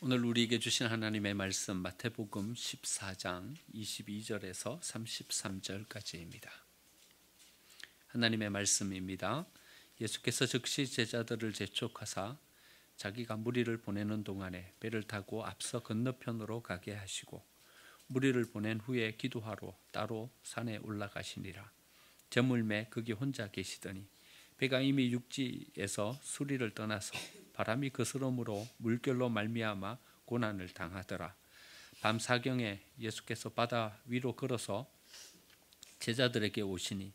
오늘 우리에게 주신 하나님의 말씀 마태복음 14장 22절에서 33절까지입니다. 하나님의 말씀입니다. 예수께서 즉시 제자들을 재촉하사 자기가 무리를 보내는 동안에 배를 타고 앞서 건너편으로 가게 하시고 무리를 보낸 후에 기도하러 따로 산에 올라가시니라. 저물매 거기 혼자 계시더니 배가 이미 육지에서 수리를 떠나서 바람이 거스름으로 물결로 말미암아 고난을 당하더라. 밤 사경에 예수께서 바다 위로 걸어서 제자들에게 오시니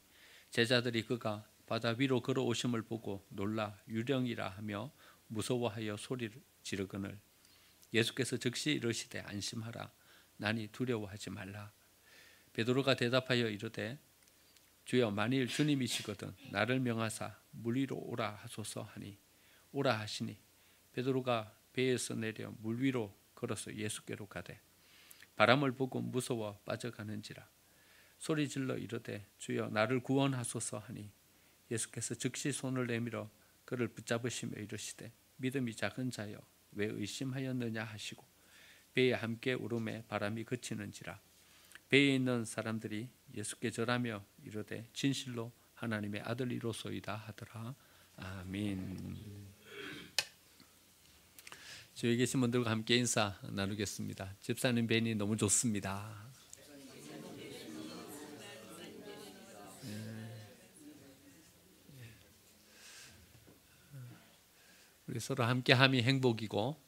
제자들이 그가 바다 위로 걸어오심을 보고 놀라 유령이라 하며 무서워하여 소리를 지르거늘 예수께서 즉시 이르시되 안심하라 나니 두려워하지 말라. 베드로가 대답하여 이르되 주여 만일 주님이시거든 나를 명하사 물 위로 오라 하소서 하니 오라 하시니 베드로가 배에서 내려 물 위로 걸어서 예수께로 가되 바람을 보고 무서워 빠져가는지라 소리질러 이르되 주여 나를 구원하소서 하니 예수께서 즉시 손을 내밀어 그를 붙잡으시며 이르시되 믿음이 작은 자여 왜 의심하였느냐 하시고 배에 함께 오름에 바람이 그치는지라 배에 있는 사람들이 예수께 절하며 이르되 진실로 하나님의 아들이로소이다 하더라. 아멘. 저희 계신 분들과 함께 인사 나누겠습니다. 집사님 뵈니 너무 좋습니다. 우리 서로 함께함이 행복이고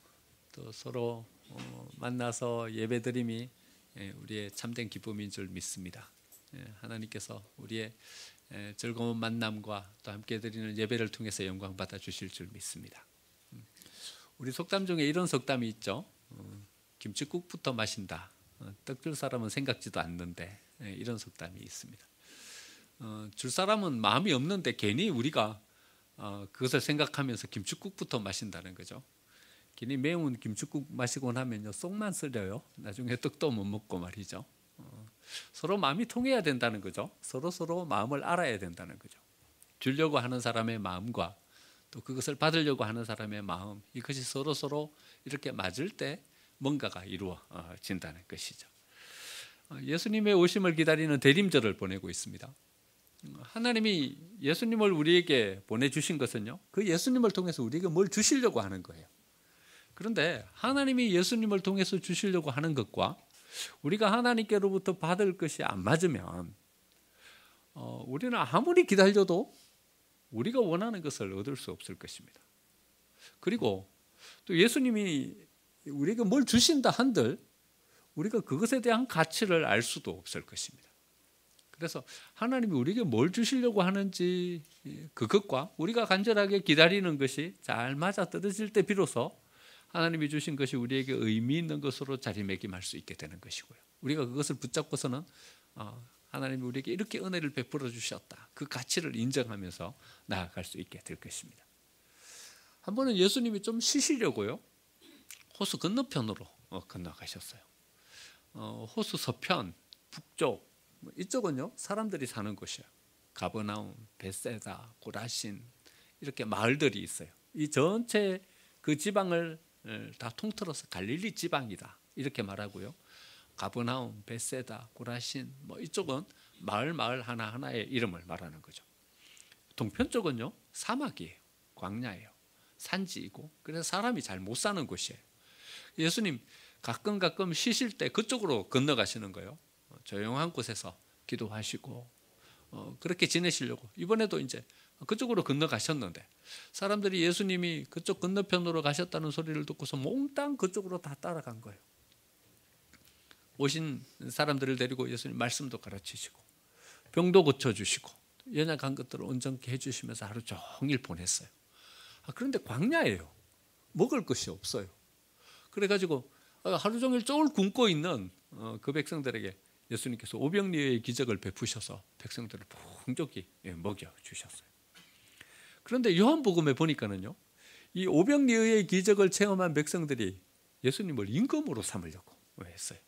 또 서로 만나서 예배드림이 우리의 참된 기쁨인 줄 믿습니다. 하나님께서 우리의 즐거운 만남과 또 함께 드리는 예배를 통해서 영광 받아 주실 줄 믿습니다. 우리 속담 중에 이런 속담이 있죠. 김치국부터 마신다. 떡 줄 사람은 생각지도 않는데 이런 속담이 있습니다. 줄 사람은 마음이 없는데 괜히 우리가 그것을 생각하면서 김치국부터 마신다는 거죠. 괜히 매운 김치국 마시고 나면요 속만 쓰려요. 나중에 떡도 못 먹고 말이죠. 서로 마음이 통해야 된다는 거죠. 서로 마음을 알아야 된다는 거죠. 주려고 하는 사람의 마음과 또 그것을 받으려고 하는 사람의 마음, 이것이 서로 이렇게 맞을 때 뭔가가 이루어진다는 것이죠. 예수님의 오심을 기다리는 대림절을 보내고 있습니다. 하나님이 예수님을 우리에게 보내주신 것은요, 그 예수님을 통해서 우리에게 뭘 주시려고 하는 거예요. 그런데 하나님이 예수님을 통해서 주시려고 하는 것과 우리가 하나님께로부터 받을 것이 안 맞으면 우리는 아무리 기다려도 우리가 원하는 것을 얻을 수 없을 것입니다. 그리고 또 예수님이 우리에게 뭘 주신다 한들 우리가 그것에 대한 가치를 알 수도 없을 것입니다. 그래서 하나님이 우리에게 뭘 주시려고 하는지 그것과 우리가 간절하게 기다리는 것이 잘 맞아떨어질 때 비로소 하나님이 주신 것이 우리에게 의미 있는 것으로 자리매김할 수 있게 되는 것이고요. 우리가 그것을 붙잡고서는 하나님이 우리에게 이렇게 은혜를 베풀어 주셨다. 그 가치를 인정하면서 나아갈 수 있게 될 것입니다. 한 번은 예수님이 좀 쉬시려고요. 호수 건너편으로 건너가셨어요. 호수 서편, 북쪽, 이쪽은요 사람들이 사는 곳이에요. 가버나움, 벳세다, 고라신 이렇게 마을들이 있어요. 이 전체 그 지방을 다 통틀어서 갈릴리 지방이다 이렇게 말하고요. 가버나움, 벳세다, 고라신 이쪽은 마을 하나하나의 이름을 말하는 거죠. 동편 쪽은요 사막이에요. 광야예요. 산지이고 그래서 사람이 잘 못 사는 곳이에요. 예수님 가끔 쉬실 때 그쪽으로 건너가시는 거예요. 조용한 곳에서 기도하시고 그렇게 지내시려고 이번에도 이제 그쪽으로 건너가셨는데 사람들이 예수님이 그쪽 건너편으로 가셨다는 소리를 듣고서 몽땅 그쪽으로 다 따라간 거예요. 오신 사람들을 데리고 예수님 말씀도 가르치시고 병도 고쳐주시고 연약한 것들을 온전케 해주시면서 하루 종일 보냈어요. 그런데 광야예요. 먹을 것이 없어요. 그래가지고 하루 종일 쪼을 굶고 있는 그 백성들에게 예수님께서 오병이어의 기적을 베푸셔서 백성들을 풍족히 먹여주셨어요. 그런데 요한복음에 보니까는요, 이 오병이어의 기적을 체험한 백성들이 예수님을 임금으로 삼으려고 했어요.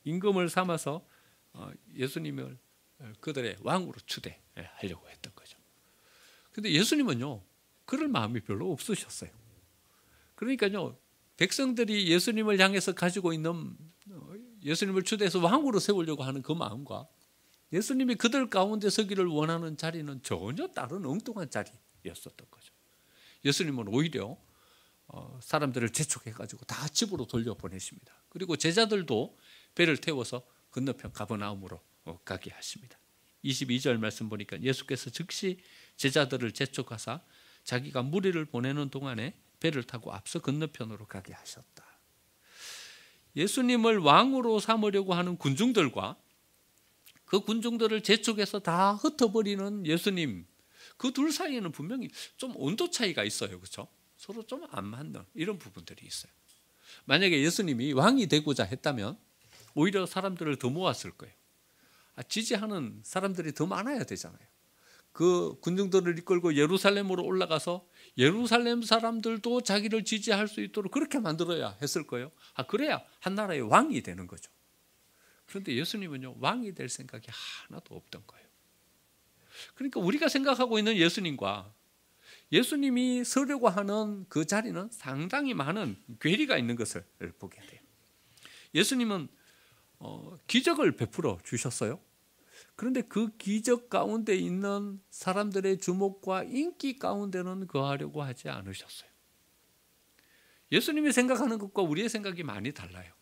임금을 삼아서 예수님을 그들의 왕으로 추대하려고 했던 거죠. 그런데 예수님은요 그럴 마음이 별로 없으셨어요. 그러니까요, 백성들이 예수님을 향해서 가지고 있는 예수님을 추대해서 왕으로 세우려고 하는 그 마음과 예수님이 그들 가운데 서기를 원하는 자리는 전혀 다른 엉뚱한 자리였었던 거죠. 예수님은 오히려 사람들을 재촉해가지고 다 집으로 돌려보내십니다. 그리고 제자들도 배를 태워서 건너편 가버나움으로 가게 하십니다. 22절 말씀 보니까 예수께서 즉시 제자들을 재촉하사 자기가 무리를 보내는 동안에 배를 타고 앞서 건너편으로 가게 하셨다. 예수님을 왕으로 삼으려고 하는 군중들과 그 군중들을 재촉해서 다 흩어버리는 예수님, 그 둘 사이에는 분명히 좀 온도 차이가 있어요. 그렇죠? 서로 좀 안 맞는 이런 부분들이 있어요. 만약에 예수님이 왕이 되고자 했다면 오히려 사람들을 더 모았을 거예요. 지지하는 사람들이 더 많아야 되잖아요. 그 군중들을 이끌고 예루살렘으로 올라가서 예루살렘 사람들도 자기를 지지할 수 있도록 그렇게 만들어야 했을 거예요. 그래야 한 나라의 왕이 되는 거죠. 그런데 예수님은요, 왕이 될 생각이 하나도 없던 거예요. 그러니까 우리가 생각하고 있는 예수님과 예수님이 서려고 하는 그 자리는 상당히 많은 괴리가 있는 것을 보게 돼요. 예수님은 기적을 베풀어 주셨어요. 그런데 그 기적 가운데 있는 사람들의 주목과 인기 가운데는 거하려고 하지 않으셨어요. 예수님이 생각하는 것과 우리의 생각이 많이 달라요.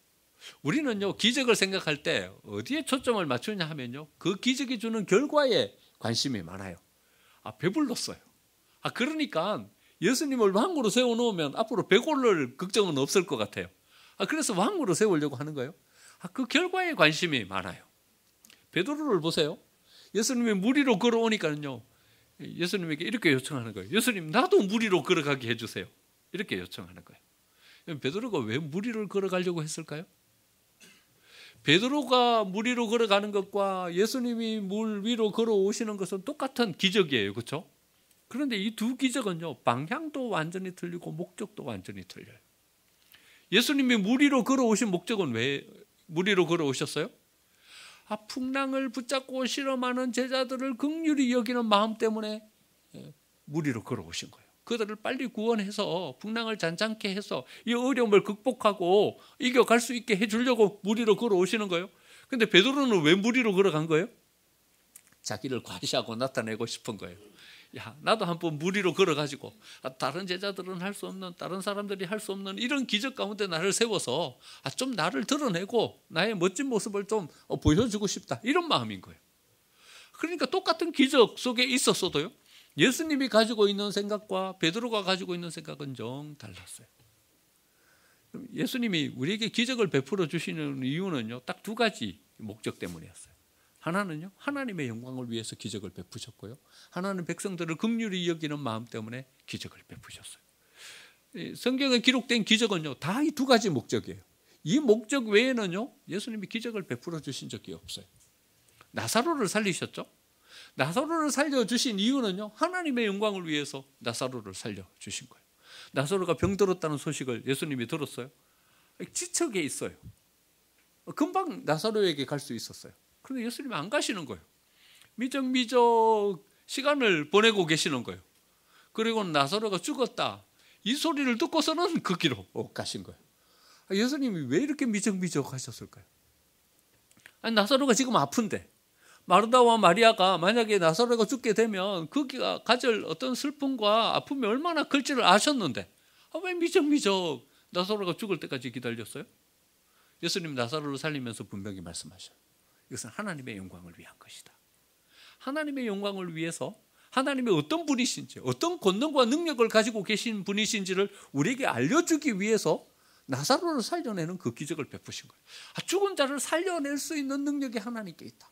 우리는요, 기적을 생각할 때 어디에 초점을 맞추냐 하면요, 그 기적이 주는 결과에 관심이 많아요. 배불렀어요. 그러니까 예수님을 왕으로 세워놓으면 앞으로 배고를 걱정은 없을 것 같아요. 그래서 왕으로 세우려고 하는 거예요. 그 결과에 관심이 많아요. 베드로를 보세요. 예수님이 물 위로 걸어오니까요, 예수님에게 이렇게 요청하는 거예요. 예수님, 나도 물 위로 걸어가게 해주세요. 이렇게 요청하는 거예요. 베드로가 왜 물 위로 걸어가려고 했을까요? 베드로가 물 위로 걸어가는 것과 예수님이 물 위로 걸어오시는 것은 똑같은 기적이에요. 그렇죠? 그런데 이 두 기적은요, 방향도 완전히 틀리고 목적도 완전히 틀려요. 예수님이 물 위로 걸어오신 목적은 왜 물 위로 걸어오셨어요? 풍랑을 붙잡고 실험하는 제자들을 긍휼히 여기는 마음 때문에 물 위로 걸어오신 거예요. 그들을 빨리 구원해서 풍랑을 잔잔케 해서 이 어려움을 극복하고 이겨갈 수 있게 해주려고 물 위로 걸어오시는 거예요. 그런데 베드로는 왜 물 위로 걸어간 거예요? 자기를 과시하고 나타내고 싶은 거예요. 나도 한번 물 위로 걸어가지고 다른 제자들은 할 수 없는, 다른 사람들이 할 수 없는 이런 기적 가운데 나를 세워서 좀 나를 드러내고 나의 멋진 모습을 좀 보여주고 싶다, 이런 마음인 거예요. 그러니까 똑같은 기적 속에 있었어도요, 예수님이 가지고 있는 생각과 베드로가 가지고 있는 생각은 정 달랐어요. 예수님이 우리에게 기적을 베풀어 주시는 이유는요, 딱 두 가지 목적 때문이었어요. 하나는요, 하나님의 영광을 위해서 기적을 베푸셨고요, 하나는 백성들을 긍휼히 여기는 마음 때문에 기적을 베푸셨어요. 성경에 기록된 기적은요, 다 이 두 가지 목적이에요. 이 목적 외에는요, 예수님이 기적을 베풀어 주신 적이 없어요. 나사로를 살리셨죠? 나사로를 살려주신 이유는요, 하나님의 영광을 위해서 나사로를 살려주신 거예요. 나사로가 병들었다는 소식을 예수님이 들었어요. 지척에 있어요. 금방 나사로에게 갈 수 있었어요. 그런데 예수님이 안 가시는 거예요. 미적미적 시간을 보내고 계시는 거예요. 그리고 나사로가 죽었다, 이 소리를 듣고서는 그 길로 가신 거예요. 예수님이 왜 이렇게 미적미적 하셨을까요? 나사로가 지금 아픈데 마르다와 마리아가 만약에 나사로가 죽게 되면 그가 가질 어떤 슬픔과 아픔이 얼마나 클지를 아셨는데 왜 미적미적 나사로가 죽을 때까지 기다렸어요? 예수님 나사로를 살리면서 분명히 말씀하셔요. 이것은 하나님의 영광을 위한 것이다. 하나님의 영광을 위해서 하나님의 어떤 분이신지, 어떤 권능과 능력을 가지고 계신 분이신지를 우리에게 알려주기 위해서 나사로를 살려내는 그 기적을 베푸신 거예요. 죽은 자를 살려낼 수 있는 능력이 하나님께 있다.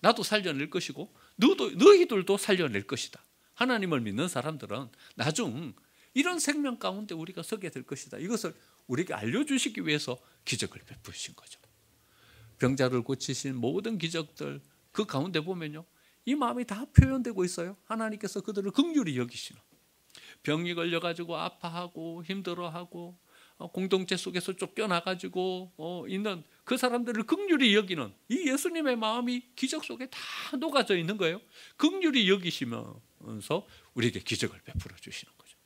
나도 살려낼 것이고 너희들도 살려낼 것이다. 하나님을 믿는 사람들은 나중 이런 생명 가운데 우리가 서게 될 것이다. 이것을 우리에게 알려주시기 위해서 기적을 베푸신 거죠. 병자를 고치신 모든 기적들, 그 가운데 보면요, 이 마음이 다 표현되고 있어요. 하나님께서 그들을 긍휼히 여기시는, 병이 걸려가지고 아파하고 힘들어하고 공동체 속에서 쫓겨나가지고 있는 그 사람들을 긍휼히 여기는 이 예수님의 마음이 기적 속에 다 녹아져 있는 거예요. 긍휼히 여기시면서 우리에게 기적을 베풀어 주시는 거죠.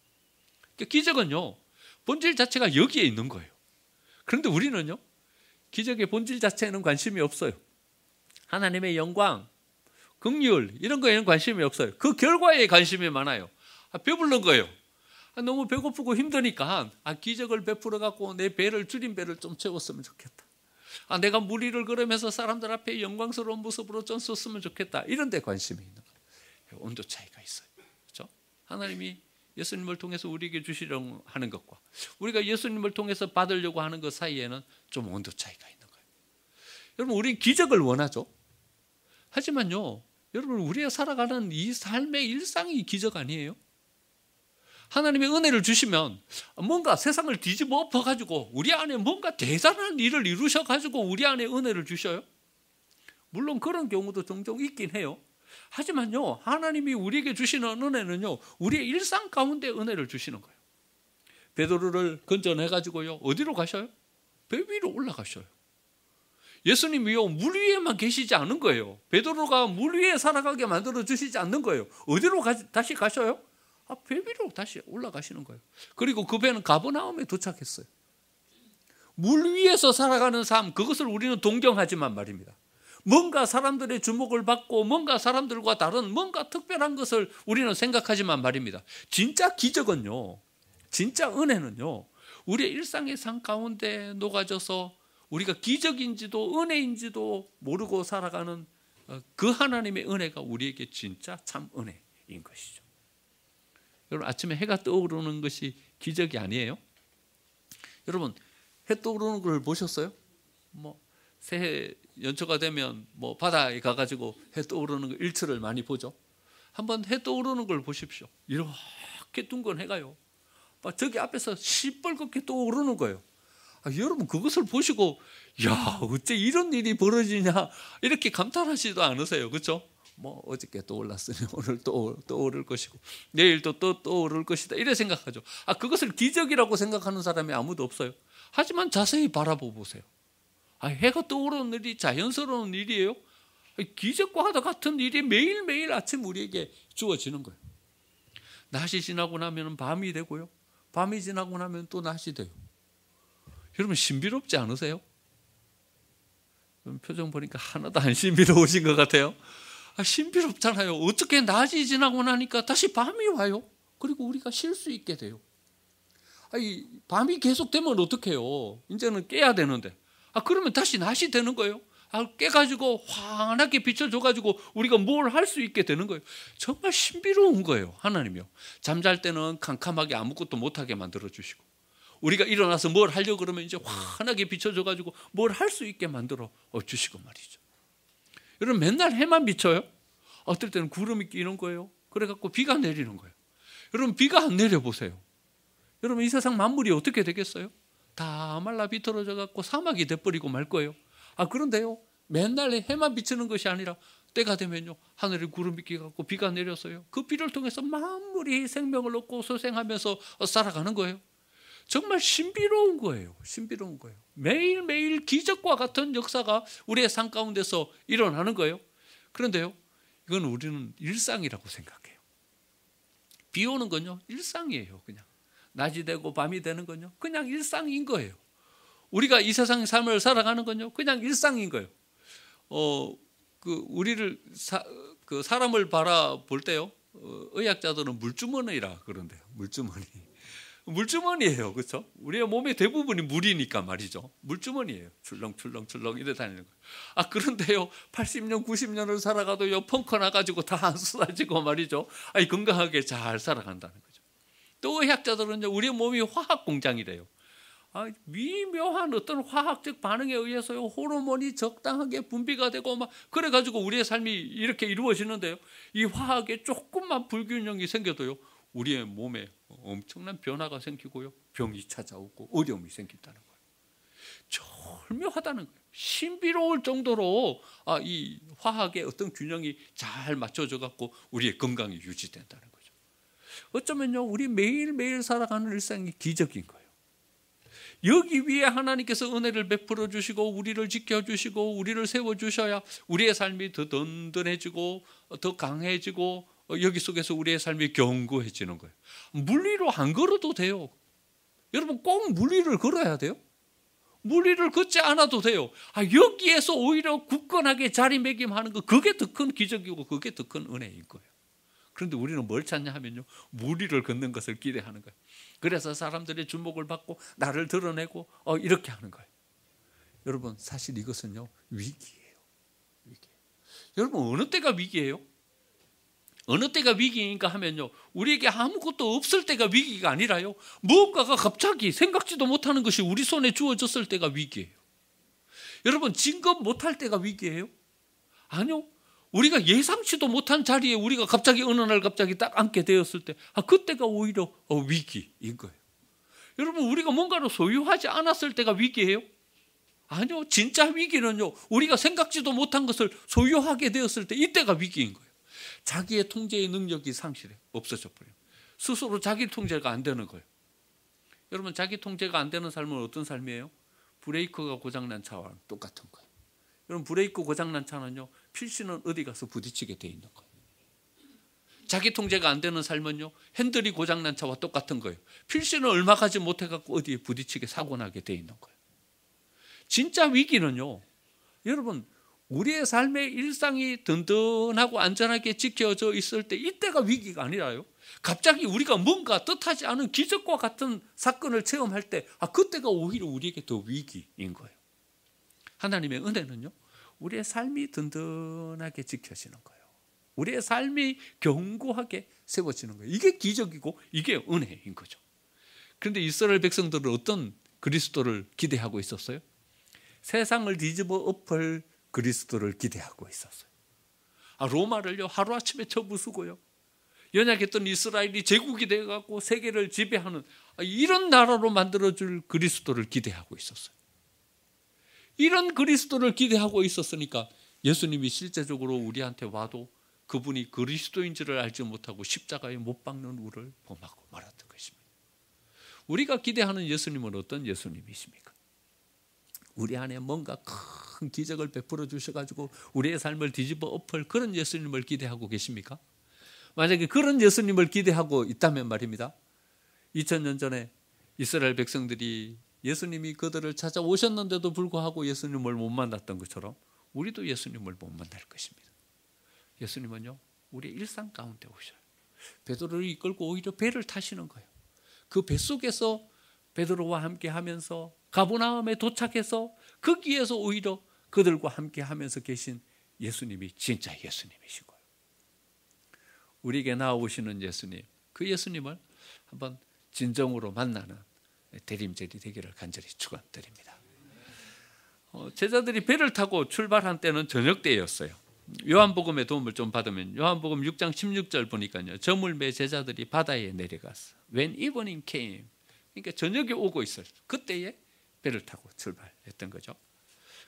그러니까 기적은요, 본질 자체가 여기에 있는 거예요. 그런데 우리는요, 기적의 본질 자체에는 관심이 없어요. 하나님의 영광, 긍휼 이런 거에는 관심이 없어요. 그 결과에 관심이 많아요. 배부른 거예요. 너무 배고프고 힘드니까 기적을 베풀어 갖고 내 배를, 줄인 배를 좀 채웠으면 좋겠다. 내가 물 위를 걸으면서 사람들 앞에 영광스러운 모습으로 좀 섰으면 좋겠다. 이런 데 관심이 있는 거예요. 온도 차이가 있어요. 그렇죠? 하나님이 예수님을 통해서 우리에게 주시려고 하는 것과 우리가 예수님을 통해서 받으려고 하는 것 사이에는 좀 온도 차이가 있는 거예요. 여러분, 우리는 기적을 원하죠. 하지만요, 여러분, 우리가 살아가는 이 삶의 일상이 기적 아니에요? 하나님의 은혜를 주시면 뭔가 세상을 뒤집어 엎어가지고 우리 안에 뭔가 대단한 일을 이루셔가지고 우리 안에 은혜를 주셔요. 물론 그런 경우도 종종 있긴 해요. 하지만요, 하나님이 우리에게 주시는 은혜는요, 우리의 일상 가운데 은혜를 주시는 거예요. 베드로를 건져내가지고요, 어디로 가셔요? 배 위로 올라가셔요. 예수님이요, 물 위에만 계시지 않은 거예요. 베드로가 물 위에 살아가게 만들어 주시지 않는 거예요. 어디로 다시 가셔요? 배 위로 다시 올라가시는 거예요. 그리고 그 배는 가버나움에 도착했어요. 물 위에서 살아가는 삶, 그것을 우리는 동경하지만 말입니다. 뭔가 사람들의 주목을 받고 뭔가 사람들과 다른 뭔가 특별한 것을 우리는 생각하지만 말입니다. 진짜 기적은요, 진짜 은혜는요, 우리의 일상의 삶 가운데 녹아져서 우리가 기적인지도 은혜인지도 모르고 살아가는 그 하나님의 은혜가 우리에게 진짜 참 은혜인 것이죠. 여러분, 아침에 해가 떠오르는 것이 기적이 아니에요? 여러분, 해 떠오르는 걸 보셨어요? 새해 연초가 되면 바다에 가가지고 해 떠오르는 거 일출을 많이 보죠. 한번 해 떠오르는 걸 보십시오. 이렇게 둥근 해가요, 저기 앞에서 시뻘겋게 떠오르는 거예요. 여러분, 그것을 보시고 야, 어째 이런 일이 벌어지냐 이렇게 감탄하시지도 않으세요? 그렇죠? 어저께 떠올랐으니 오늘 또 떠오를 것이고 내일 또 떠오를 것이다, 이래 생각하죠. 그것을 기적이라고 생각하는 사람이 아무도 없어요. 하지만 자세히 바라보고 보세요. 해가 떠오르는 일이 자연스러운 일이에요? 기적과 같은 일이 매일매일 아침 우리에게 주어지는 거예요. 낮이 지나고 나면 밤이 되고요, 밤이 지나고 나면 또 낮이 돼요. 여러분, 신비롭지 않으세요? 표정 보니까 하나도 안 신비로우신 것 같아요. 신비롭잖아요. 어떻게 낮이 지나고 나니까 다시 밤이 와요. 그리고 우리가 쉴 수 있게 돼요. 밤이 계속되면 어떡해요? 이제는 깨야 되는데. 그러면 다시 낮이 되는 거예요. 깨가지고 환하게 비춰줘가지고 우리가 뭘 할 수 있게 되는 거예요. 정말 신비로운 거예요, 하나님이요. 잠잘 때는 캄캄하게 아무것도 못하게 만들어주시고, 우리가 일어나서 뭘 하려고 그러면 이제 환하게 비춰줘가지고 뭘 할 수 있게 만들어 주시고 말이죠. 여러분, 맨날 해만 비쳐요? 어떨 때는 구름이 끼는 거예요. 그래갖고 비가 내리는 거예요. 여러분, 비가 안 내려보세요. 여러분, 이 세상 만물이 어떻게 되겠어요? 다 말라 비틀어져 갖고 사막이 돼버리고 말 거예요. 그런데요, 맨날 해만 비치는 것이 아니라 때가 되면요, 하늘에 구름이 끼갖고 비가 내려서요, 그 비를 통해서 만물이 생명을 얻고 소생하면서 살아가는 거예요. 정말 신비로운 거예요. 신비로운 거예요. 매일매일 기적과 같은 역사가 우리의 삶 가운데서 일어나는 거예요. 그런데요, 이건 우리는 일상이라고 생각해요. 비 오는 건요, 일상이에요. 그냥 낮이 되고 밤이 되는 건요, 그냥 일상인 거예요. 우리가 이 세상의 삶을 살아가는 건요, 그냥 일상인 거예요. 우리를 사람을 바라볼 때요, 의학자들은 물주머니라 그런대요. 물주머니예요. 그렇죠? 우리의 몸의 대부분이 물이니까 말이죠. 물주머니예요. 출렁출렁 이래 다니는 거예요. 그런데요, 80년 90년을 살아가도요, 펑커 나가지고 다 안 쏟아지고 말이죠, 건강하게 잘 살아간다는 거죠. 또 의학자들은요, 우리의 몸이 화학 공장이래요. 미묘한 어떤 화학적 반응에 의해서요, 호르몬이 적당하게 분비가 되고 막 그래가지고 우리의 삶이 이렇게 이루어지는데요, 이 화학에 조금만 불균형이 생겨도요, 우리의 몸에 엄청난 변화가 생기고요, 병이 찾아오고 어려움이 생긴다는 거예요. 절묘하다는 거예요. 신비로울 정도로 이 화학의 어떤 균형이 잘 맞춰져 갖고 우리의 건강이 유지된다는 거죠. 어쩌면요, 우리 매일매일 살아가는 일상이 기적인 거예요. 여기 위에 하나님께서 은혜를 베풀어 주시고 우리를 지켜주시고 우리를 세워주셔야 우리의 삶이 더 든든해지고 더 강해지고 여기 속에서 우리의 삶이 견고해지는 거예요. 물 위로 안 걸어도 돼요. 여러분 꼭 물 위를 걸어야 돼요? 물 위를 걷지 않아도 돼요. 여기에서 오히려 굳건하게 자리매김하는 거, 그게 더 큰 기적이고 그게 더 큰 은혜인 거예요. 그런데 우리는 뭘 찾냐 하면요, 물 위를 걷는 것을 기대하는 거예요. 그래서 사람들의 주목을 받고 나를 드러내고 이렇게 하는 거예요. 여러분 사실 이것은요 위기예요. 위기예요. 여러분 어느 때가 위기예요? 어느 때가 위기인가 하면요, 우리에게 아무것도 없을 때가 위기가 아니라요, 무언가가 갑자기 생각지도 못하는 것이 우리 손에 주어졌을 때가 위기예요. 여러분 진급 못할 때가 위기예요? 아니요. 우리가 예상치도 못한 자리에 우리가 갑자기 어느 날 갑자기 딱 앉게 되었을 때, 그때가 오히려 위기인 거예요. 여러분 우리가 뭔가를 소유하지 않았을 때가 위기예요? 아니요. 진짜 위기는요, 우리가 생각지도 못한 것을 소유하게 되었을 때, 이때가 위기인 거예요. 자기의 통제의 능력이 상실해 없어져 버려요. 스스로 자기 통제가 안 되는 거예요. 여러분 자기 통제가 안 되는 삶은 어떤 삶이에요? 브레이크가 고장난 차와랑 똑같은 거예요. 여러분 브레이크 고장난 차는요, 필시는 어디 가서 부딪히게 돼 있는 거예요. 자기 통제가 안 되는 삶은요, 핸들이 고장난 차와 똑같은 거예요. 필시는 얼마 가지 못해갖고 어디에 부딪히게 사고 나게 돼 있는 거예요. 진짜 위기는요, 여러분 우리의 삶의 일상이 든든하고 안전하게 지켜져 있을 때, 이때가 위기가 아니라요, 갑자기 우리가 뭔가 뜻하지 않은 기적과 같은 사건을 체험할 때, 그때가 오히려 우리에게 더 위기인 거예요. 하나님의 은혜는요, 우리의 삶이 든든하게 지켜지는 거예요. 우리의 삶이 견고하게 세워지는 거예요. 이게 기적이고 이게 은혜인 거죠. 그런데 이스라엘 백성들은 어떤 그리스도를 기대하고 있었어요? 세상을 뒤집어 엎을 그리스도를 기대하고 있었어요. 로마를요 하루아침에 쳐부수고요, 연약했던 이스라엘이 제국이 되어갖고 세계를 지배하는 이런 나라로 만들어줄 그리스도를 기대하고 있었어요. 이런 그리스도를 기대하고 있었으니까 예수님이 실제적으로 우리한테 와도 그분이 그리스도인지를 알지 못하고 십자가에 못 박는 우를 범하고 말았던 것입니다. 우리가 기대하는 예수님은 어떤 예수님이십니까? 우리 안에 뭔가 큰 기적을 베풀어 주셔가지고 우리의 삶을 뒤집어 엎을 그런 예수님을 기대하고 계십니까? 만약에 그런 예수님을 기대하고 있다면 말입니다, 2000년 전에 이스라엘 백성들이 예수님이 그들을 찾아오셨는데도 불구하고 예수님을 못 만났던 것처럼 우리도 예수님을 못 만날 것입니다. 예수님은요 우리의 일상 가운데 오셔요. 베드로를 이끌고 오히려 배를 타시는 거예요. 그 배 속에서 베드로와 함께 하면서 가버나움에 도착해서 거기에서 오히려 그들과 함께 하면서 계신 예수님이 진짜 예수님이신 거예요. 우리에게 나오시는 예수님, 그 예수님을 한번 진정으로 만나는 대림절이 되기를 간절히 축원드립니다. 제자들이 배를 타고 출발한 때는 저녁 때였어요. 요한복음의 도움을 좀 받으면 요한복음 6장 16절 보니까요, 저물매 제자들이 바다에 내려갔어. When evening came, 그러니까 저녁이 오고 있어요. 그때에 배를 타고 출발했던 거죠.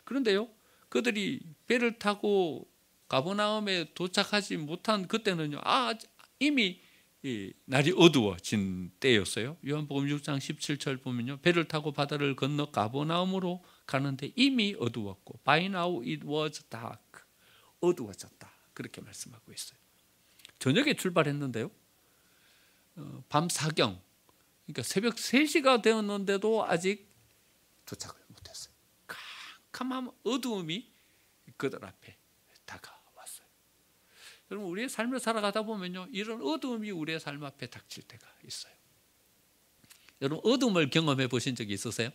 그런데요, 그들이 배를 타고 가버나움에 도착하지 못한 그때는요, 이미 날이 어두워진 때였어요. 요한복음 6장 17절 보면요, 배를 타고 바다를 건너 가버나움으로 가는데 이미 어두웠고 By now it was dark. 어두워졌다, 그렇게 말씀하고 있어요. 저녁에 출발했는데요, 밤 사경, 그러니까 새벽 3시가 되었는데도 아직 도착을 못했어요. 캄캄한 어두움이 그들 앞에 다가왔어요. 여러분 우리의 삶을 살아가다 보면요, 이런 어두움이 우리의 삶 앞에 닥칠 때가 있어요. 여러분 어둠을 경험해 보신 적이 있으세요?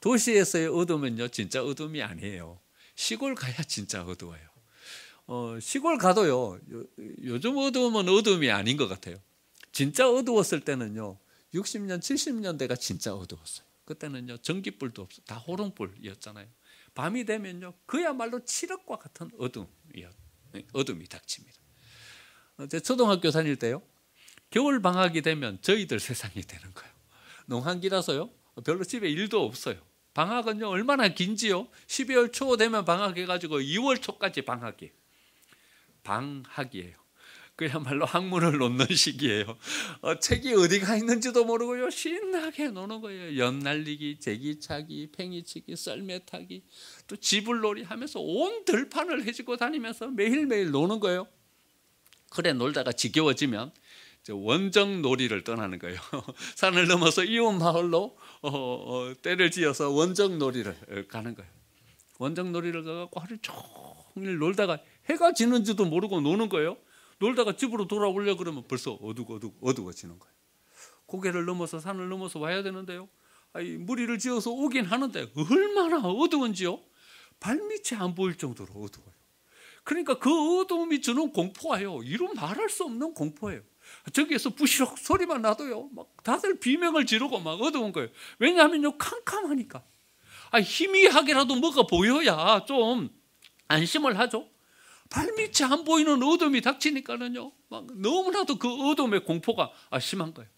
도시에서의 어둠은요 진짜 어둠이 아니에요. 시골 가야 진짜 어두워요. 시골 가도요, 요즘 어두움은 어둠이 아닌 것 같아요. 진짜 어두웠을 때는요 60년 70년대가 진짜 어두웠어요. 그때는요 전기불도 없어, 다 호롱불이었잖아요. 밤이 되면요 그야말로 칠흑과 같은 어둠이 닥칩니다. 제 초등학교 다닐 때요, 겨울 방학이 되면 저희들 세상이 되는 거예요. 농한기라서요 별로 집에 일도 없어요. 방학은요 얼마나 긴지요? 12월 초 되면 방학해가지고 2월 초까지 방학이에요. 그야말로 학문을 놓는 시기예요. 책이 어디가 있는지도 모르고요 신나게 노는 거예요. 연 날리기, 제기차기, 팽이치기, 썰매타기, 또 지불놀이 하면서 온 들판을 헤지고 다니면서 매일매일 노는 거예요. 그래 놀다가 지겨워지면 원정 놀이를 떠나는 거예요. 산을 넘어서 이웃 마을로 때를 지어서 원정 놀이를 가는 거예요. 원정 놀이를 가갖고 하루 종일 놀다가 해가 지는지도 모르고 노는 거예요. 놀다가 집으로 돌아오려고 그러면 벌써 어두워지는 거예요. 고개를 넘어서 산을 넘어서 와야 되는데요. 무리를 지어서 오긴 하는데 얼마나 어두운지요. 발밑이 안 보일 정도로 어두워요. 그러니까 그 어두움이 주는 공포가요, 이루 말할 수 없는 공포예요. 저기에서 부시럭 소리만 나도요, 막 다들 비명을 지르고 막 어두운 거예요. 왜냐하면요, 캄캄하니까. 희미하게라도 뭐가 보여야 좀 안심을 하죠. 발밑이 안 보이는 어둠이 닥치니까는요, 막 너무나도 그 어둠의 공포가 심한 거예요.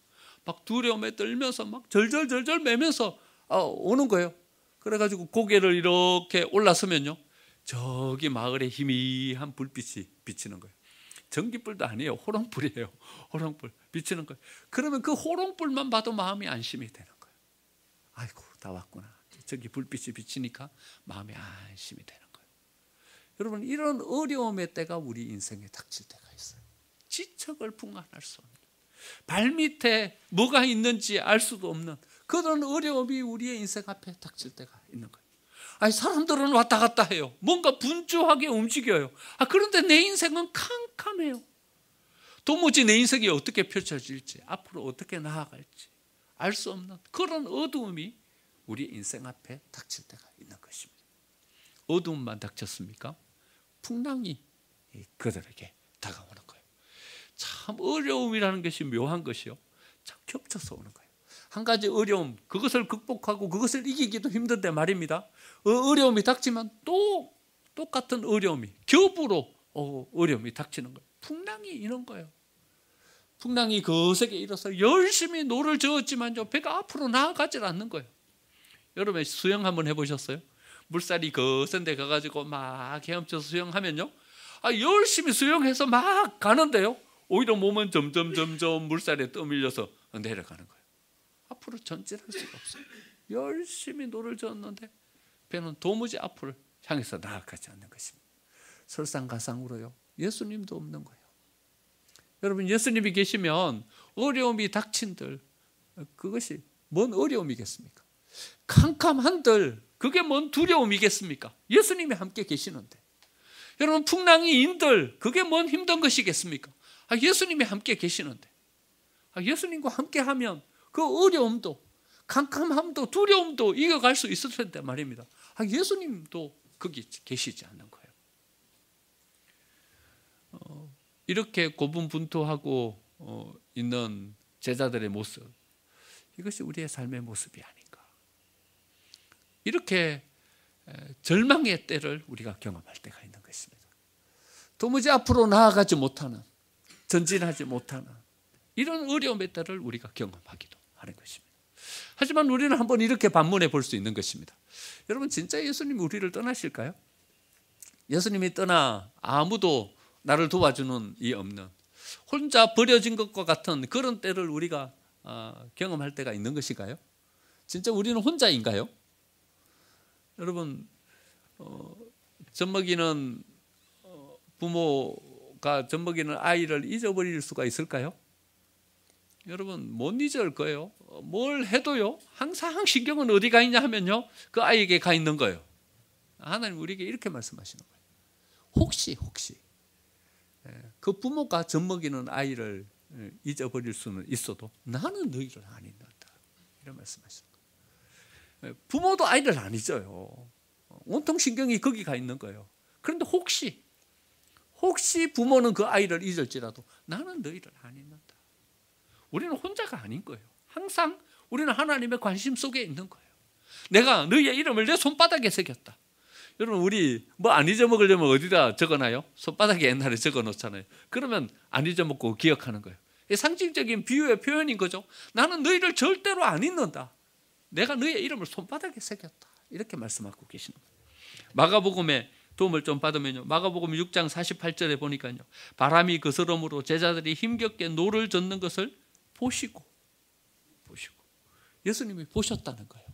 막 두려움에 떨면서 막 절절절절 매면서 오는 거예요. 그래가지고 고개를 이렇게 올라서면요, 저기 마을에 희미한 불빛이 비치는 거예요. 전기불도 아니에요. 호롱불이에요. 호롱불 비치는 거예요. 그러면 그 호롱불만 봐도 마음이 안심이 되는 거예요. 아이고, 다 왔구나. 저기 불빛이 비치니까 마음이 안심이 되는 거예요. 여러분, 이런 어려움의 때가 우리 인생에 닥칠 때가 있어요. 지척을 풍한할 수 없는, 발밑에 뭐가 있는지 알 수도 없는 그런 어려움이 우리의 인생 앞에 닥칠 때가 있는 거예요. 사람들은 왔다 갔다 해요. 뭔가 분주하게 움직여요. 그런데 내 인생은 캄캄해요. 도무지 내 인생이 어떻게 펼쳐질지, 앞으로 어떻게 나아갈지 알 수 없는 그런 어두움이 우리 인생 앞에 닥칠 때가 있는 것입니다. 어두움만 닥쳤습니까? 풍랑이 그들에게 다가오는 거예요. 참 어려움이라는 것이 묘한 것이요, 참 겹쳐서 오는 거예요. 한 가지 어려움, 그것을 극복하고 그것을 이기기도 힘든데 말입니다. 어려움이 닥치면 또 똑같은 어려움이 겹으로 어려움이 닥치는 거예요. 풍랑이 이런 거예요. 풍랑이 거세게 일어서 열심히 노를 저었지만요, 배가 앞으로 나아가질 않는 거예요. 여러분, 수영 한번 해보셨어요? 물살이 거센 데 가가지고 막 헤엄쳐서 수영하면요, 열심히 수영해서 막 가는데요, 오히려 몸은 점점 물살에 떠밀려서 내려가는 거예요. 앞으로 전진할 수가 없어요. 열심히 노를 저었는데 배는 도무지 앞으로 향해서 나아가지 않는 것입니다. 설상가상으로요, 예수님도 없는 거예요. 여러분, 예수님이 계시면 어려움이 닥친들, 그것이 뭔 어려움이겠습니까? 캄캄한들, 그게 뭔 두려움이겠습니까? 예수님이 함께 계시는데. 여러분, 풍랑이 인들, 그게 뭔 힘든 것이겠습니까? 예수님이 함께 계시는데. 예수님과 함께 하면 그 어려움도, 캄캄함도, 두려움도 이겨갈 수 있을 텐데 말입니다. 예수님도 거기 계시지 않는 거예요. 이렇게 고분분투하고 있는 제자들의 모습, 이것이 우리의 삶의 모습이 아닌가. 이렇게 절망의 때를 우리가 경험할 때가 있는 것입니다. 도무지 앞으로 나아가지 못하는, 전진하지 못하는 이런 어려움의 때를 우리가 경험하기도 하는 것입니다. 하지만 우리는 한번 이렇게 반문해 볼 수 있는 것입니다. 여러분, 진짜 예수님이 우리를 떠나실까요? 예수님이 떠나 아무도 나를 도와주는 이 없는, 혼자 버려진 것과 같은 그런 때를 우리가 경험할 때가 있는 것일까요? 진짜 우리는 혼자인가요? 여러분, 젖먹이는 부모가 젖먹이는 아이를 잊어버릴 수가 있을까요? 여러분, 못 잊을 거예요. 뭘 해도요, 항상 신경은 어디 가 있냐 하면요, 그 아이에게 가 있는 거예요. 하나님 우리에게 이렇게 말씀하시는 거예요. 혹시 그 부모가 젖먹이는 아이를 잊어버릴 수는 있어도 나는 너희를 안 잊는다, 이런 말씀하시는 거예요. 부모도 아이를 안 잊어요. 온통 신경이 거기 가 있는 거예요. 그런데 혹시 부모는 그 아이를 잊을지라도 나는 너희를 안 잊는다. 우리는 혼자가 아닌 거예요. 항상 우리는 하나님의 관심 속에 있는 거예요. 내가 너희의 이름을 내 손바닥에 새겼다. 여러분, 우리 뭐 안 잊어먹으려면 어디다 적어놔요? 손바닥에 옛날에 적어놓잖아요. 그러면 안 잊어먹고 기억하는 거예요. 상징적인 비유의 표현인 거죠. 나는 너희를 절대로 안 잊는다. 내가 너희의 이름을 손바닥에 새겼다. 이렇게 말씀하고 계시는 거예요. 마가복음에 도움을 좀 받으면요, 마가복음 6장 48절에 보니까요, 바람이 그스름으로 제자들이 힘겹게 노를 젓는 것을 보시고 예수님이 보셨다는 거예요.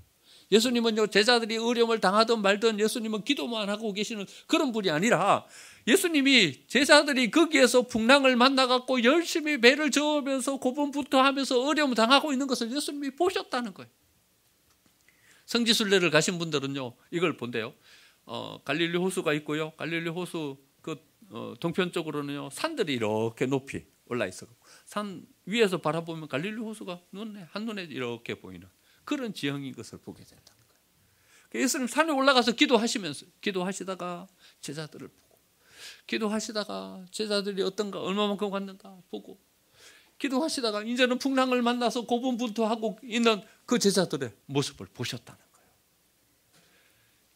예수님은요, 제자들이 어려움을 당하든 말든 예수님은 기도만 하고 계시는 그런 분이 아니라 예수님이 제자들이 거기에서 풍랑을 만나갖고 열심히 배를 저으면서 고분부터 하면서 어려움 당하고 있는 것을 예수님이 보셨다는 거예요. 성지순례를 가신 분들은요, 이걸 본대요. 갈릴리 호수가 있고요. 갈릴리 호수 동편 쪽으로는요, 산들이 이렇게 높이 올라 있어. 산 위에서 바라보면 갈릴리 호수가 한눈에 이렇게 보이는 그런 지형인 것을 보게 된다는 거예요. 예수님 산에 올라가서 기도하시다가 제자들을 보고, 기도하시다가 제자들이 어떤가, 얼마만큼 갔는가 보고, 기도하시다가 이제는 풍랑을 만나서 고분분투하고 있는 그 제자들의 모습을 보셨다는 거예요.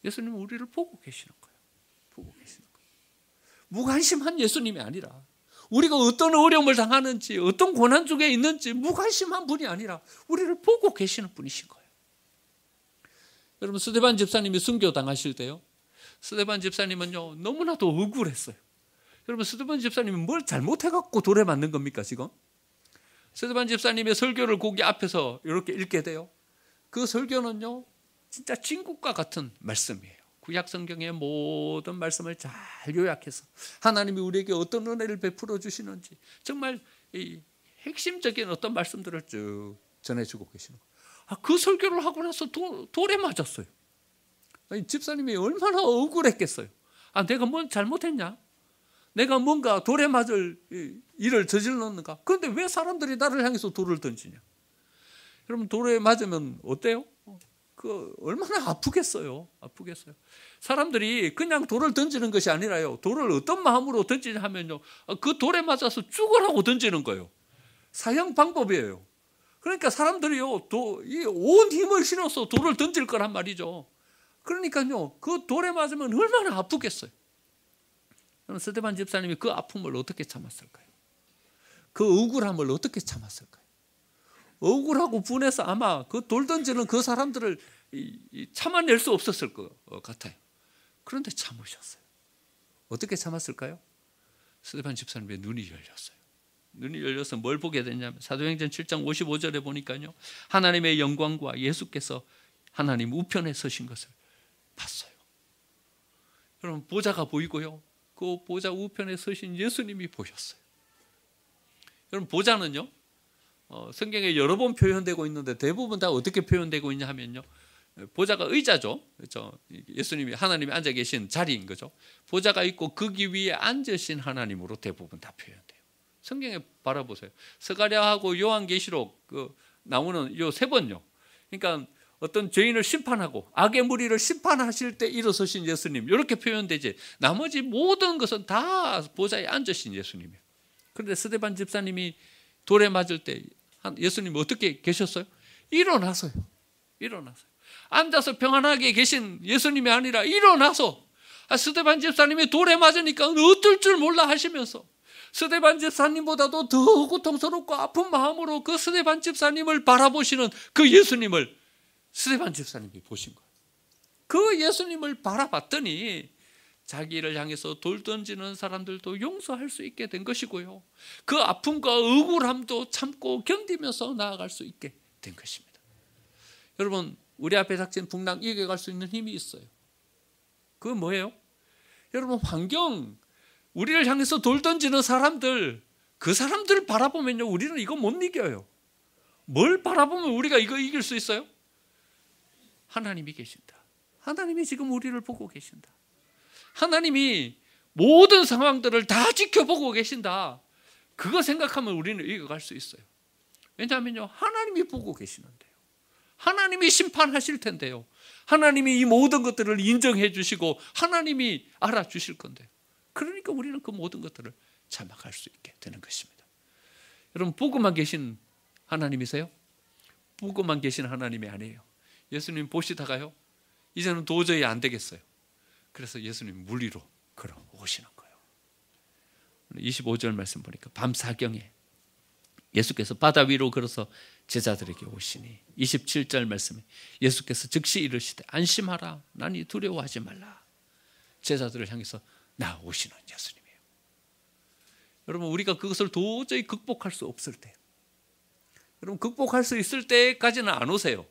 예수님은 우리를 보고 계시는 거예요. 보고 계시는 거예요. 무관심한 예수님이 아니라, 우리가 어떤 어려움을 당하는지, 어떤 고난 중에 있는지 무관심한 분이 아니라 우리를 보고 계시는 분이신 거예요. 여러분, 스데반 집사님이 순교 당하실 때요, 스데반 집사님은요, 너무나도 억울했어요. 여러분, 스데반 집사님이 뭘 잘못해갖고 돌에 맞는 겁니까, 지금? 스데반 집사님의 설교를 거기 앞에서 이렇게 읽게 돼요. 그 설교는요, 진짜 진국과 같은 말씀이에요. 구약 성경의 모든 말씀을 잘 요약해서 하나님이 우리에게 어떤 은혜를 베풀어 주시는지 정말 이 핵심적인 어떤 말씀들을 쭉 전해주고 계시는 거예요. 그 설교를 하고 나서 돌에 맞았어요. 집사님이 얼마나 억울했겠어요. 내가 뭘 잘못했냐? 내가 뭔가 돌에 맞을 일을 저질렀는가? 그런데 왜 사람들이 나를 향해서 돌을 던지냐? 여러분, 돌에 맞으면 어때요? 얼마나 아프겠어요. 아프겠어요. 사람들이 그냥 돌을 던지는 것이 아니라요, 돌을 어떤 마음으로 던지냐 하면요, 그 돌에 맞아서 죽으라고 던지는 거예요. 사형 방법이에요. 그러니까 사람들이요, 온 힘을 실어서 돌을 던질 거란 말이죠. 그러니까요, 그 돌에 맞으면 얼마나 아프겠어요. 그럼 스데반 집사님이 그 아픔을 어떻게 참았을까요? 그 억울함을 어떻게 참았을까요? 억울하고 분해서 아마 그 돌 던지는 그 사람들을 참아낼 수 없었을 것 같아요. 그런데 참으셨어요. 어떻게 참았을까요? 스데반 집사님의 눈이 열렸어요. 눈이 열려서 뭘 보게 됐냐면, 사도행전 7장 55절에 보니까요, 하나님의 영광과 예수께서 하나님 우편에 서신 것을 봤어요. 여러분, 보좌가 보이고요, 그 보좌 우편에 서신 예수님이 보셨어요. 여러분, 보좌는요, 성경에 여러 번 표현되고 있는데 대부분 다 어떻게 표현되고 있냐 하면요, 보좌가 의자죠. 그렇죠? 예수님이, 하나님이 앉아 계신 자리인 거죠. 보좌가 있고 거기 위에 앉으신 하나님으로 대부분 다 표현돼요. 성경에 바라보세요. 스가랴하고 요한계시록 나오는 요 세 번요. 그러니까 어떤 죄인을 심판하고 악의 무리를 심판하실 때 일어서신 예수님, 이렇게 표현되지, 나머지 모든 것은 다 보좌에 앉으신 예수님이에요. 그런데 스데반 집사님이 돌에 맞을 때 예수님이 어떻게 계셨어요? 일어나서요. 앉아서 평안하게 계신 예수님이 아니라 일어나서, 스데반 집사님이 돌에 맞으니까 어떨 줄 몰라 하시면서 스데반 집사님보다도 더 고통스럽고 아픈 마음으로 그 스데반 집사님을 바라보시는 그 예수님을 스데반 집사님이 보신 거예요. 그 예수님을 바라봤더니 자기를 향해서 돌 던지는 사람들도 용서할 수 있게 된 것이고요, 그 아픔과 억울함도 참고 견디면서 나아갈 수 있게 된 것입니다. 여러분, 우리 앞에 닥친 풍랑 이겨갈 수 있는 힘이 있어요. 그건 뭐예요? 여러분, 환경, 우리를 향해서 돌 던지는 사람들, 그 사람들을 바라보면요, 우리는 이거 못 이겨요. 뭘 바라보면 우리가 이거 이길 수 있어요? 하나님이 계신다. 하나님이 지금 우리를 보고 계신다. 하나님이 모든 상황들을 다 지켜보고 계신다. 그거 생각하면 우리는 이겨갈 수 있어요. 왜냐하면요, 하나님이 보고 계시는데요, 하나님이 심판하실 텐데요, 하나님이 이 모든 것들을 인정해 주시고 하나님이 알아주실 건데요. 그러니까 우리는 그 모든 것들을 참아갈 수 있게 되는 것입니다. 여러분, 보고만 계신 하나님이세요? 보고만 계신 하나님이 아니에요. 예수님 보시다가요, 이제는 도저히 안 되겠어요. 그래서 예수님 물 위로 걸어오시는 거예요. 25절 말씀 보니까 밤 사경에 예수께서 바다 위로 걸어서 제자들에게 오시니, 27절 말씀에 예수께서 즉시 이르시되 안심하라, 나니 두려워하지 말라. 제자들을 향해서 나오시는 예수님이에요. 여러분, 우리가 그것을 도저히 극복할 수 없을 때, 여러분, 극복할 수 있을 때까지는 안 오세요.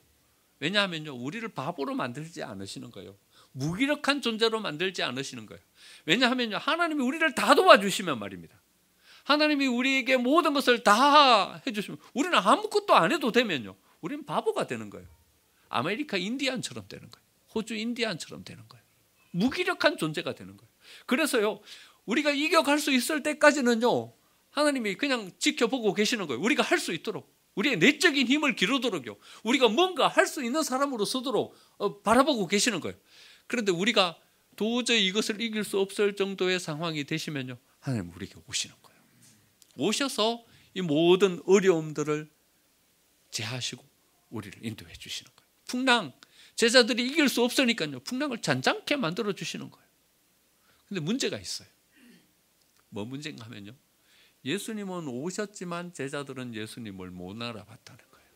왜냐하면요, 우리를 바보로 만들지 않으시는 거예요. 무기력한 존재로 만들지 않으시는 거예요. 왜냐하면요, 하나님이 우리를 다 도와주시면 말입니다. 하나님이 우리에게 모든 것을 다 해주시면, 우리는 아무것도 안 해도 되면요, 우리는 바보가 되는 거예요. 아메리카 인디안처럼 되는 거예요. 호주 인디안처럼 되는 거예요. 무기력한 존재가 되는 거예요. 그래서요, 우리가 이겨갈 수 있을 때까지는요, 하나님이 그냥 지켜보고 계시는 거예요. 우리가 할 수 있도록, 우리의 내적인 힘을 기르도록요, 우리가 뭔가 할 수 있는 사람으로 서도록 바라보고 계시는 거예요. 그런데 우리가 도저히 이것을 이길 수 없을 정도의 상황이 되시면요, 하나님 우리에게 오시는 거예요. 오셔서 이 모든 어려움들을 제하시고 우리를 인도해 주시는 거예요. 풍랑, 제자들이 이길 수 없으니까요, 풍랑을 잔잔케 만들어 주시는 거예요. 근데 문제가 있어요. 뭐 문제인가 하면요, 예수님은 오셨지만 제자들은 예수님을 못 알아봤다는 거예요.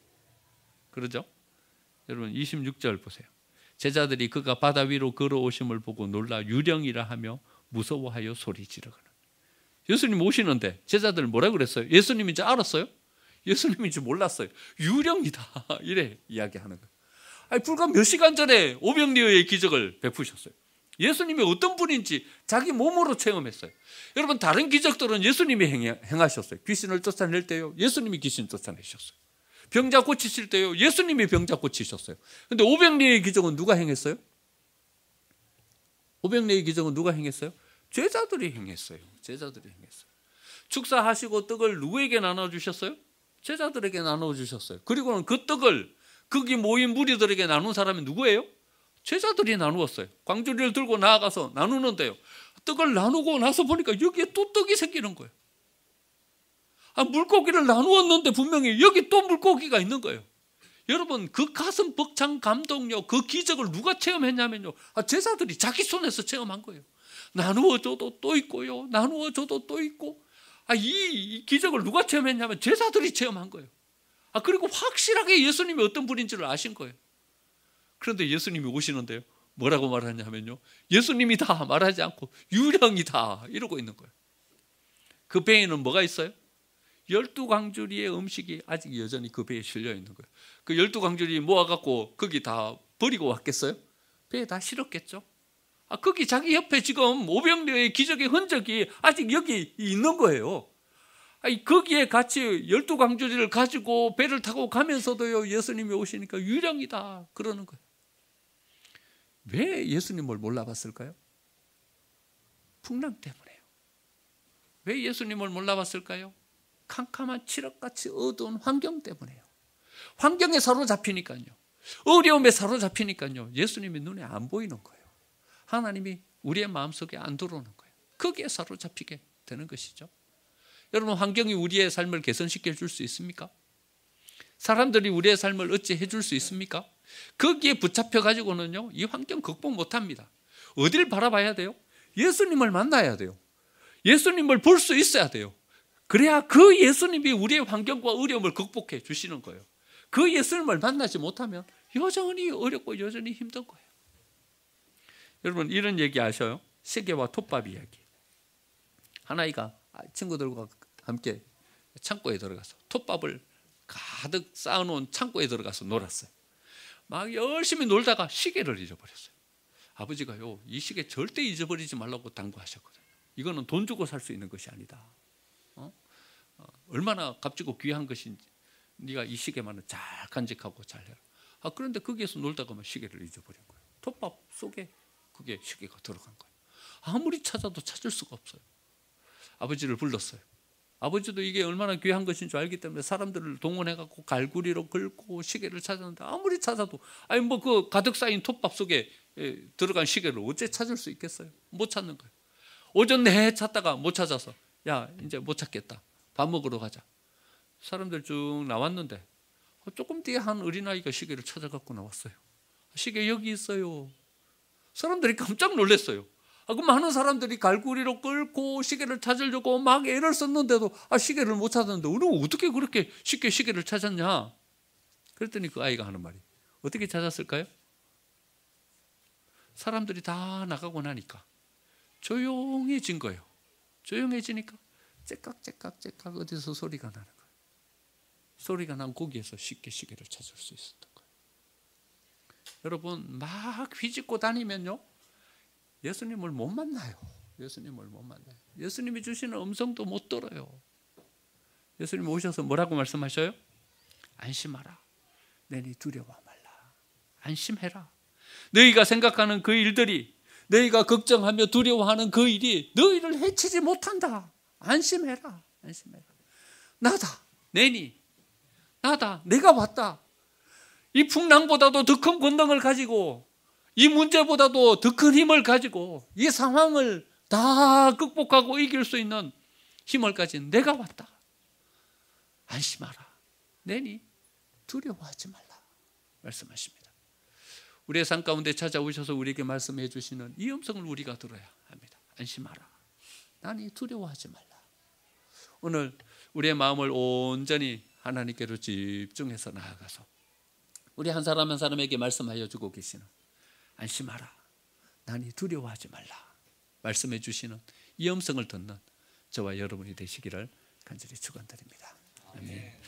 그러죠? 여러분 26절 보세요. 제자들이 그가 바다 위로 걸어오심을 보고 놀라 유령이라 하며 무서워하여 소리 지르거늘. 예수님 오시는데 제자들 뭐라 그랬어요? 예수님인지 알았어요? 예수님인지 몰랐어요. 유령이다 이래 이야기하는 거예요. 아니, 불과 몇 시간 전에 오병리어의 기적을 베푸셨어요. 예수님이 어떤 분인지 자기 몸으로 체험했어요. 여러분 다른 기적들은 예수님이 행하셨어요. 귀신을 쫓아낼 때요, 예수님이 귀신 쫓아내셨어요. 병자 고치실 때요, 예수님이 병자 고치셨어요. 그런데 오병리의 기적은 누가 행했어요? 오병리의 기적은 누가 행했어요? 제자들이 행했어요. 제자들이 행했어요. 축사하시고 떡을 누구에게 나눠주셨어요? 제자들에게 나눠주셨어요. 그리고는 그 떡을 거기 모인 무리들에게 나눈 사람이 누구예요? 제자들이 나누었어요. 광주리를 들고 나아가서 나누는데요, 떡을 나누고 나서 보니까 여기에 또 떡이 생기는 거예요. 물고기를 나누었는데 분명히 여기 또 물고기가 있는 거예요. 여러분 그 가슴 벅찬 감동요, 그 기적을 누가 체험했냐면요, 제자들이 자기 손에서 체험한 거예요. 나누어줘도 또 있고요, 나누어줘도 또 있고. 이 기적을 누가 체험했냐면 제자들이 체험한 거예요. 그리고 확실하게 예수님이 어떤 분인지를 아신 거예요. 그런데 예수님이 오시는데요, 뭐라고 말하냐면요, 예수님이다 말하지 않고 유령이다 이러고 있는 거예요. 그 배에는 뭐가 있어요? 12광주리의 음식이 아직 여전히 그 배에 실려 있는 거예요. 그 12광주리 모아갖고 거기 다 버리고 왔겠어요? 배에 다 실었겠죠? 거기 자기 옆에 지금 오병리어의 기적의 흔적이 아직 여기 있는 거예요. 거기에 같이 12광주리를 가지고 배를 타고 가면서도요, 예수님이 오시니까 유령이다 그러는 거예요. 왜 예수님을 몰라봤을까요? 풍랑 때문에요. 왜 예수님을 몰라봤을까요? 캄캄한 칠흑같이 어두운 환경 때문에요. 환경에 사로잡히니까요, 어려움에 사로잡히니까요, 예수님이 눈에 안 보이는 거예요. 하나님이 우리의 마음속에 안 들어오는 거예요. 거기에 사로잡히게 되는 것이죠. 여러분 환경이 우리의 삶을 개선시켜 줄 수 있습니까? 사람들이 우리의 삶을 어찌 해줄 수 있습니까? 거기에 붙잡혀 가지고는요, 이 환경 극복 못합니다. 어디를 바라봐야 돼요? 예수님을 만나야 돼요. 예수님을 볼 수 있어야 돼요. 그래야 그 예수님이 우리의 환경과 어려움을 극복해 주시는 거예요. 그 예수님을 만나지 못하면 여전히 어렵고 여전히 힘든 거예요. 여러분 이런 얘기 아셔요? 시계와 톱밥 이야기. 한 아이가 친구들과 함께 창고에 들어가서 톱밥을 가득 쌓아놓은 창고에 들어가서 놀았어요. 막 열심히 놀다가 시계를 잊어버렸어요. 아버지가요, 이 시계 절대 잊어버리지 말라고 당부하셨거든요. 이거는 돈 주고 살 수 있는 것이 아니다. 얼마나 값지고 귀한 것인지 네가 이 시계만은 잘 간직하고 잘 해라. 그런데 거기에서 놀다가 시계를 잊어버린 거예요. 톱밥 속에 그게 시계가 들어간 거예요. 아무리 찾아도 찾을 수가 없어요. 아버지를 불렀어요. 아버지도 이게 얼마나 귀한 것인 줄 알기 때문에 사람들을 동원해갖고 갈구리로 긁고 시계를 찾았는데 아무리 찾아도 그 가득 쌓인 톱밥 속에 들어간 시계를 어째 찾을 수 있겠어요? 못 찾는 거예요. 오전 내내 찾다가 못 찾아서 야 이제 못 찾겠다. 밥 먹으러 가자. 사람들 쭉 나왔는데 조금 뒤에 한 어린아이가 시계를 찾아갖고 나왔어요. 시계 여기 있어요. 사람들이 깜짝 놀랐어요. 그 많은 사람들이 갈구리로 끌고 시계를 찾으려고 막 애를 썼는데도 시계를 못 찾았는데 우리는 어떻게 그렇게 쉽게 시계를 찾았냐? 그랬더니 그 아이가 하는 말이 어떻게 찾았을까요? 사람들이 다 나가고 나니까 조용해진 거예요. 조용해지니까 째깍째깍째깍 어디서 소리가 나는 거예요. 소리가 난 거기에서 쉽게 시계를 찾을 수 있었던 거예요. 여러분 막 휘짓고 다니면요 예수님을 못 만나요. 예수님을 못 만나요. 예수님이 주시는 음성도 못 들어요. 예수님 오셔서 뭐라고 말씀하셔요? 안심하라. 너희 두려워 말라. 안심해라. 너희가 생각하는 그 일들이, 너희가 걱정하며 두려워하는 그 일이 너희를 해치지 못한다. 안심해라. 안심해라. 나다. 나다. 내가 왔다. 이 풍랑보다도 더 큰 권능을 가지고, 이 문제보다도 더 큰 힘을 가지고, 이 상황을 다 극복하고 이길 수 있는 힘을 가진 내가 왔다. 안심하라. 두려워하지 말라. 말씀하십니다. 우리의 삶 가운데 찾아오셔서 우리에게 말씀해 주시는 이 음성을 우리가 들어야 합니다. 안심하라. 나니 두려워하지 말라. 오늘 우리의 마음을 온전히 하나님께로 집중해서 나아가서 우리 한 사람 한 사람에게 말씀하여 주고 계시는 안심하라. 나니 두려워하지 말라. 말씀해 주시는 이 음성을 듣는 저와 여러분이 되시기를 간절히 축원드립니다. 아멘.